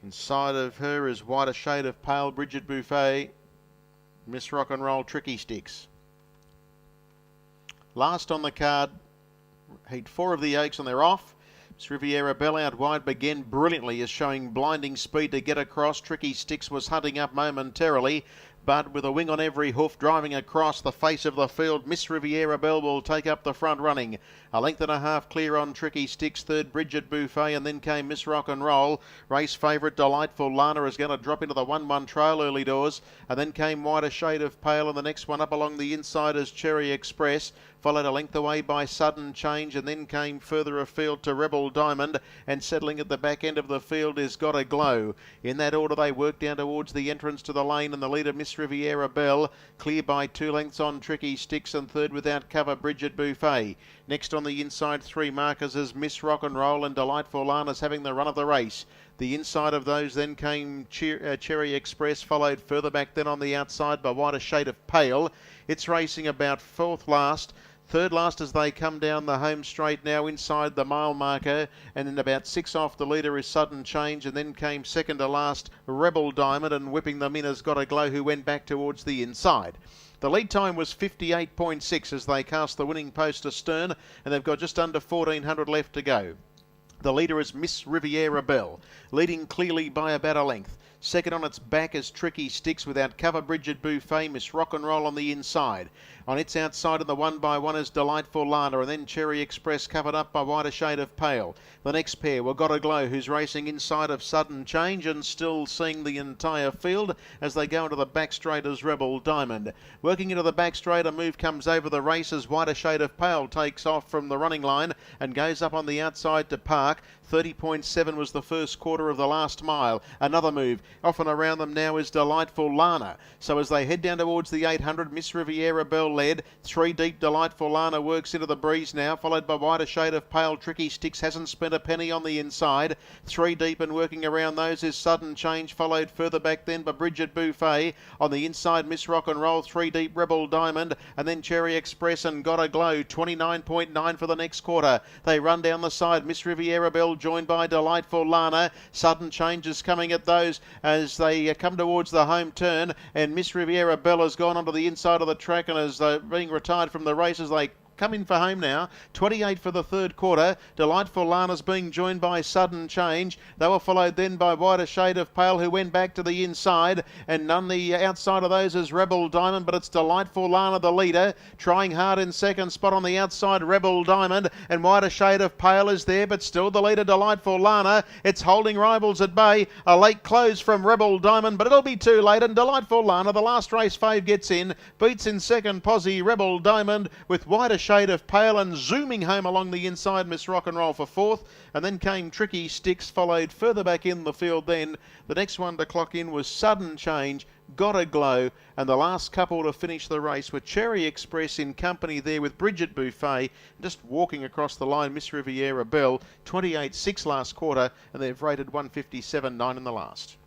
Inside of her is White a Shade of Pale, Bridget Buffet, Miss Rock and Roll, Tricky Sticks. Last on the card, heat 4 of the Oaks, and they're off. Miss Riviera Bell out wide began brilliantly, is showing blinding speed to get across. Tricky Sticks was hunting up momentarily, but with a wing on every hoof driving across the face of the field, Miss Riviera Bell will take up the front running. A length and a half clear on Tricky Sticks, third Bridget Buffet, and then came Miss Rock and Roll. Race favourite Delightful Lana is going to drop into the 1-1 trail early doors, and then came White a Shade of Pale, and the next one up along the inside is Cherry Express, followed a length away by Sudden Change, and then came further afield to Rebel Diamond, and settling at the back end of the field is Got a Glow. In that order they work down towards the entrance to the lane, and the leader Miss Riviera Bell clear by 2 lengths on Tricky Sticks, and third without cover Bridget Buffet. Next on the inside 3 markers is Miss Rock and Roll, and Delightful Lana's having the run of the race. The inside of those then came Cherry Express, followed further back then on the outside by White a Shade of Pale. It's racing about 4th last. Third last as they come down the home straight now inside the mile marker, and then about 6 off the leader is Sudden Change, and then came second to last Rebel Diamond, and whipping them in has Got a Glow, who went back towards the inside. The lead time was 58.6 as they cast the winning post astern, and they've got just under 1400 left to go. The leader is Miss Riviera Bell, leading clearly by about a length. Second on its back is Tricky Sticks, without cover Bridget Buffet, Miss Rock and Roll on the inside. On its outside in the 1-by-1 is Delightful Lana, and then Cherry Express covered up by White a Shade of Pale. The next pair were Got a Glow, who's racing inside of Sudden Change and still seeing the entire field as they go into the back straight as Rebel Diamond. Working into the back straight, a move comes over the race as White a Shade of Pale takes off from the running line and goes up on the outside to park. 30.7 was the first quarter of the last mile. Another move. Off and around them now is Delightful Lana. So as they head down towards the 800, Miss Riviera Bell led. 3 deep, Delightful Lana works into the breeze now, followed by White a Shade of Pale. Tricky Sticks hasn't spent a penny on the inside. 3 deep and working around those is Sudden Change, followed further back then by Bridget Buffet. On the inside, Miss Rock and Roll, 3 deep, Rebel Diamond, and then Cherry Express and Got a Glow. 29.9 for the next quarter. They run down the side. Miss Riviera Bell joined by Delightful Lana. Sudden Change is coming at those as they come towards the home turn, and Miss Riviera Bell has gone onto the inside of the track and is being retired from the race as they come in for home now. 28 for the third quarter. Delightful Lana's being joined by Sudden Change. They were followed then by White a Shade of Pale, who went back to the inside, and none the outside of those is Rebel Diamond, but it's Delightful Lana the leader, trying hard in second spot on the outside, Rebel Diamond, and White a Shade of Pale is there, but still the leader, Delightful Lana. It's holding rivals at bay. A late close from Rebel Diamond, but it'll be too late, and Delightful Lana, the last race fave, gets in, beats in second posse Rebel Diamond, with White a Shade of Pale, and zooming home along the inside Miss Rock and Roll for 4th, and then came Tricky Sticks, followed further back in the field then. The next one to clock in was Sudden Change, Got a Glow, and the last couple to finish the race were Cherry Express in company there with Bridget Buffet. Just walking across the line, Miss Riviera Bell, 28.6 last quarter, and they've rated 157.9 in the last.